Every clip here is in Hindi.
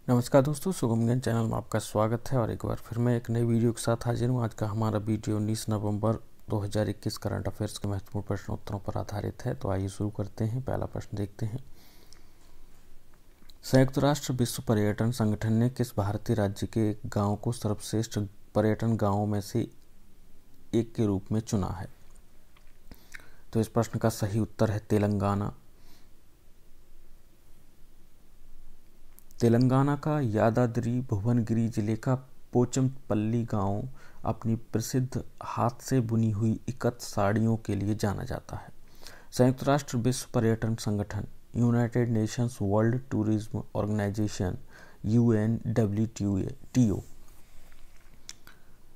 नमस्कार दोस्तों, शुभम ज्ञान चैनल में आपका स्वागत है और एक बार फिर मैं एक नई वीडियो के साथ हाजिर हूँ। आज का हमारा वीडियो 19 नवंबर 2021 करंट अफेयर्स के महत्वपूर्ण प्रश्न उत्तरों पर आधारित है। तो आइए शुरू करते हैं। पहला प्रश्न देखते हैं। संयुक्त राष्ट्र विश्व पर्यटन संगठन ने किस भारतीय राज्य के एक गाँव को सर्वश्रेष्ठ पर्यटन गाँवों में से एक के रूप में चुना है? तो इस प्रश्न का सही उत्तर है तेलंगाना। तेलंगाना का यादाद्री भुवनगिरी जिले का पोचमपल्ली गांव अपनी प्रसिद्ध हाथ से बुनी हुई इकत साड़ियों के लिए जाना जाता है। संयुक्त राष्ट्र विश्व पर्यटन संगठन United Nations World Tourism Organisation UNWTO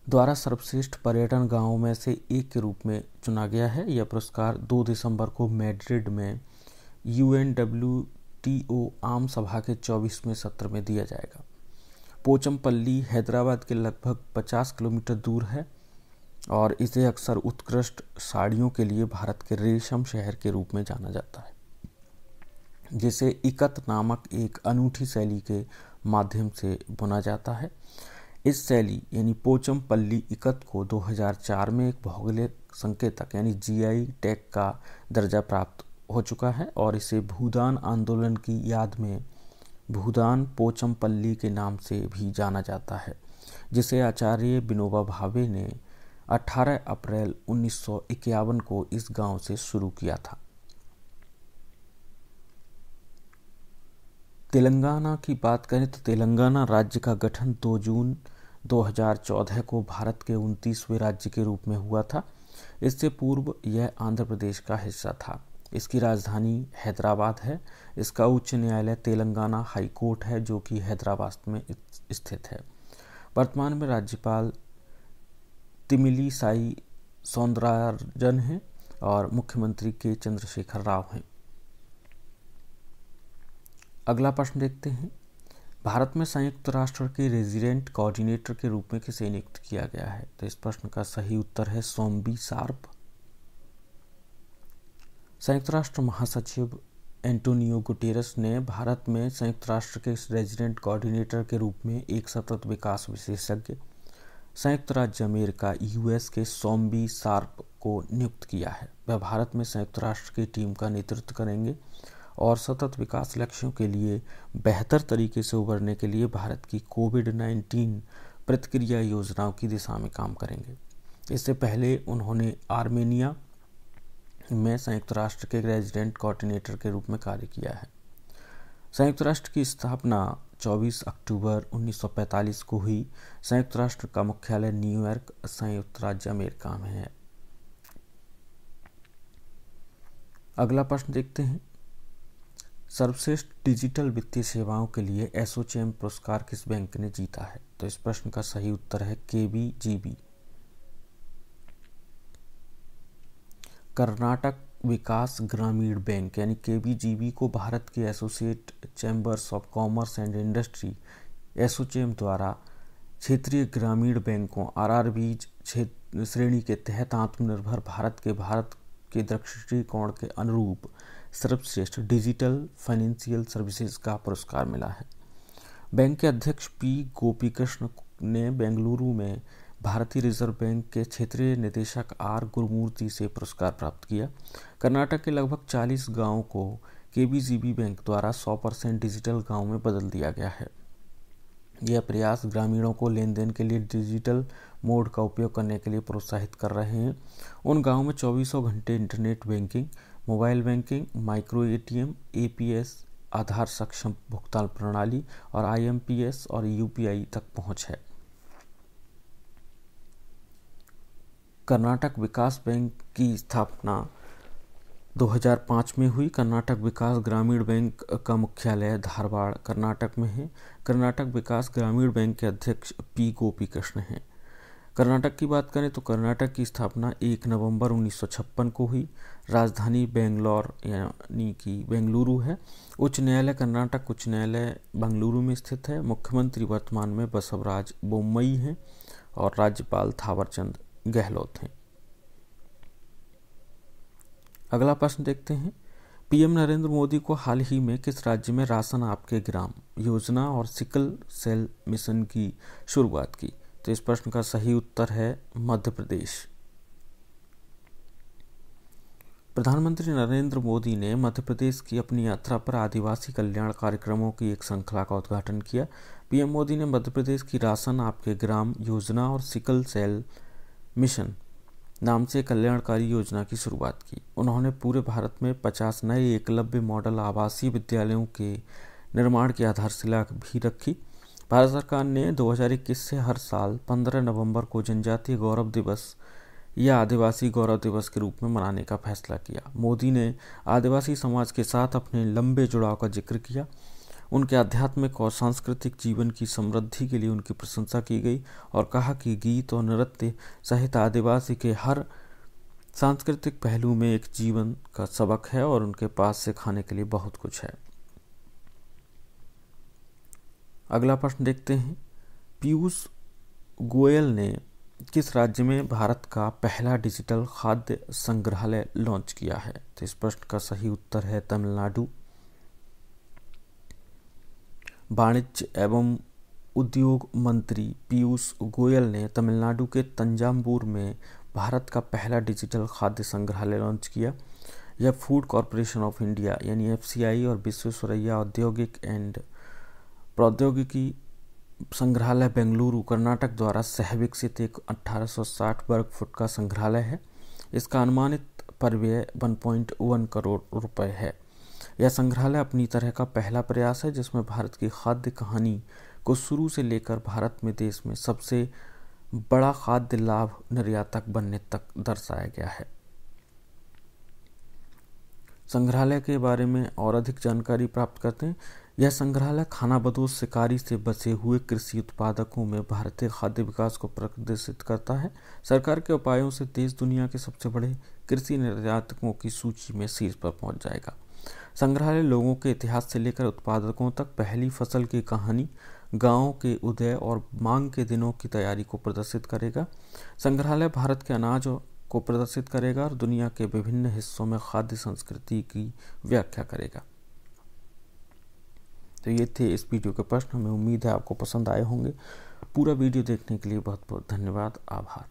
द्वारा सर्वश्रेष्ठ पर्यटन गांवों में से एक के रूप में चुना गया है। यह पुरस्कार 2 दिसंबर को मैड्रिड में UNWTO आम सभा के 24वें सत्र में दिया जाएगा। पोचमपल्ली हैदराबाद के लगभग 50 किलोमीटर दूर है और इसे अक्सर उत्कृष्ट साड़ियों के लिए भारत के रेशम शहर के रूप में जाना जाता है, जिसे इकत नामक एक अनूठी शैली के माध्यम से बुना जाता है। इस शैली यानी पोचमपल्ली इकत को 2004 में एक भौगोलिक संकेतक यानी GI टैग का दर्जा प्राप्त हो चुका है और इसे भूदान आंदोलन की याद में भूदान पोचमपल्ली के नाम से भी जाना जाता है, जिसे आचार्य विनोबा भावे ने 18 अप्रैल 1951 को इस गांव से शुरू किया था। तेलंगाना की बात करें तो तेलंगाना राज्य का गठन 2 जून 2014 को भारत के 29वें राज्य के रूप में हुआ था। इससे पूर्व यह आंध्र प्रदेश का हिस्सा था। इसकी राजधानी हैदराबाद है। इसका उच्च न्यायालय तेलंगाना हाई कोर्ट है, जो कि हैदराबाद में स्थित है। वर्तमान में राज्यपाल तिमिलीसाई सौंदराजन हैं और मुख्यमंत्री के चंद्रशेखर राव हैं। अगला प्रश्न देखते हैं। भारत में संयुक्त राष्ट्र के रेजिडेंट कोऑर्डिनेटर के रूप में किसे नियुक्त किया गया है? तो इस प्रश्न का सही उत्तर है सोम्बी शार्प। संयुक्त राष्ट्र महासचिव एंटोनियो गुटेरस ने भारत में संयुक्त राष्ट्र के रेजिडेंट कोऑर्डिनेटर के रूप में एक सतत विकास विशेषज्ञ संयुक्त राज्य अमेरिका US के सोम्बी शार्प को नियुक्त किया है। वह भारत में संयुक्त राष्ट्र की टीम का नेतृत्व करेंगे और सतत विकास लक्ष्यों के लिए बेहतर तरीके से उबरने के लिए भारत की कोविड-19 प्रतिक्रिया योजनाओं की दिशा में काम करेंगे। इससे पहले उन्होंने आर्मेनिया में संयुक्त राष्ट्र के रेजिडेंट कोऑर्डिनेटर के रूप में कार्य किया है। संयुक्त राष्ट्र की स्थापना 24 अक्टूबर 1945 को हुई। संयुक्त राष्ट्र का मुख्यालय न्यूयॉर्क, संयुक्त राज्य अमेरिका में है। अगला प्रश्न देखते हैं। सर्वश्रेष्ठ डिजिटल वित्तीय सेवाओं के लिए एसोचैम पुरस्कार किस बैंक ने जीता है? तो इस प्रश्न का सही उत्तर है KBGB। कर्नाटक विकास ग्रामीण बैंक यानी KBGB को भारत के associate chambers of commerce and industry ASSOCHAM द्वारा क्षेत्रीय ग्रामीण बैंकों RRBs श्रेणी के तहत आत्मनिर्भर भारत के दृष्टिकोण के अनुरूप सर्वश्रेष्ठ डिजिटल फाइनेंशियल सर्विसेज का पुरस्कार मिला है। बैंक के अध्यक्ष P गोपीकृष्ण ने बेंगलुरु में भारतीय रिजर्व बैंक के क्षेत्रीय निदेशक R गुरुमूर्ति से पुरस्कार प्राप्त किया। कर्नाटक के लगभग 40 गांवों को KBGB बैंक द्वारा 100% डिजिटल गांव में बदल दिया गया है। यह प्रयास ग्रामीणों को लेन देन के लिए डिजिटल मोड का उपयोग करने के लिए प्रोत्साहित कर रहे हैं। उन गांवों में 24 घंटे internet banking, mobile banking, micro ATM, APS, आधार सक्षम भुगतान प्रणाली और IMPS और UPI तक पहुंच है। कर्नाटक विकास बैंक की स्थापना 2005 में हुई। कर्नाटक विकास ग्रामीण बैंक का मुख्यालय धारवाड़, कर्नाटक में है। कर्नाटक विकास ग्रामीण बैंक के अध्यक्ष P गोपीकृष्ण हैं। कर्नाटक की बात करें तो कर्नाटक की स्थापना 1 नवंबर 1956 को हुई। राजधानी बेंगलोर यानी कि बेंगलुरु है। उच्च न्यायालय कर्नाटक उच्च न्यायालय बेंगलुरु में स्थित है। मुख्यमंत्री वर्तमान में बसवराज बोम्मई हैं और राज्यपाल थावरचंद गहलोत हैं। अगला प्रश्न देखते हैं। पीएम नरेंद्र मोदी को हाल ही में किस राज्य में राशन आपके ग्राम योजना और सिकल सेल मिशन की शुरुआत की? तो इस प्रश्न का सही उत्तर है मध्य प्रदेश। प्रधानमंत्री नरेंद्र मोदी ने मध्य प्रदेश की अपनी यात्रा पर आदिवासी कल्याण कार्यक्रमों की एक श्रृंखला का उद्घाटन किया। पीएम मोदी ने मध्य प्रदेश की राशन आपके ग्राम योजना और सिकल सेल मिशन नाम से कल्याणकारी योजना की शुरुआत की। उन्होंने पूरे भारत में 50 नए एकलव्य मॉडल आवासीय विद्यालयों के निर्माण की आधारशिला भी रखी। भारत सरकार ने 2021 से हर साल 15 नवंबर को जनजातीय गौरव दिवस या आदिवासी गौरव दिवस के रूप में मनाने का फैसला किया। मोदी ने आदिवासी समाज के साथ अपने लंबे जुड़ाव का जिक्र किया। उनके आध्यात्मिक और सांस्कृतिक जीवन की समृद्धि के लिए उनकी प्रशंसा की गई और कहा कि गीत और नृत्य सहित आदिवासी के हर सांस्कृतिक पहलू में एक जीवन का सबक है और उनके पास सिखाने के लिए बहुत कुछ है। अगला प्रश्न देखते हैं। पीयूष गोयल ने किस राज्य में भारत का पहला डिजिटल खाद्य संग्रहालय लॉन्च किया है? तो इस प्रश्न का सही उत्तर है तमिलनाडु। वाणिज्य एवं उद्योग मंत्री पीयूष गोयल ने तमिलनाडु के तंजावुर में भारत का पहला डिजिटल खाद्य संग्रहालय लॉन्च किया। यह फूड कॉरपोरेशन ऑफ इंडिया यानी FCI और विश्वेश्वरैया औद्योगिक एंड प्रौद्योगिकी संग्रहालय बेंगलुरु कर्नाटक द्वारा सह विकसित एक 1860 वर्ग फुट का संग्रहालय है। इसका अनुमानित परिव्यय 1.1 करोड़ रुपए है। यह संग्रहालय अपनी तरह का पहला प्रयास है जिसमें भारत की खाद्य कहानी को शुरू से लेकर भारत में देश में सबसे बड़ा खाद्य लाभ निर्यातक बनने तक दर्शाया गया है। संग्रहालय के बारे में और अधिक जानकारी प्राप्त करते हैं। यह संग्रहालय खानाबदोश शिकारी से बचे हुए कृषि उत्पादकों में भारतीय खाद्य विकास को प्रदर्शित करता है। सरकार के उपायों से देश दुनिया के सबसे बड़े कृषि निर्यातकों की सूची में शीर्ष पर पहुंच जाएगा। संग्रहालय लोगों के इतिहास से लेकर उत्पादकों तक पहली फसल की कहानी, गांवों के उदय और मांग के दिनों की तैयारी को प्रदर्शित करेगा। संग्रहालय भारत के अनाज को प्रदर्शित करेगा और दुनिया के विभिन्न हिस्सों में खाद्य संस्कृति की व्याख्या करेगा। तो ये थे इस वीडियो के प्रश्न। हमें उम्मीद है आपको पसंद आए होंगे। पूरा वीडियो देखने के लिए बहुत बहुत धन्यवाद। आभार।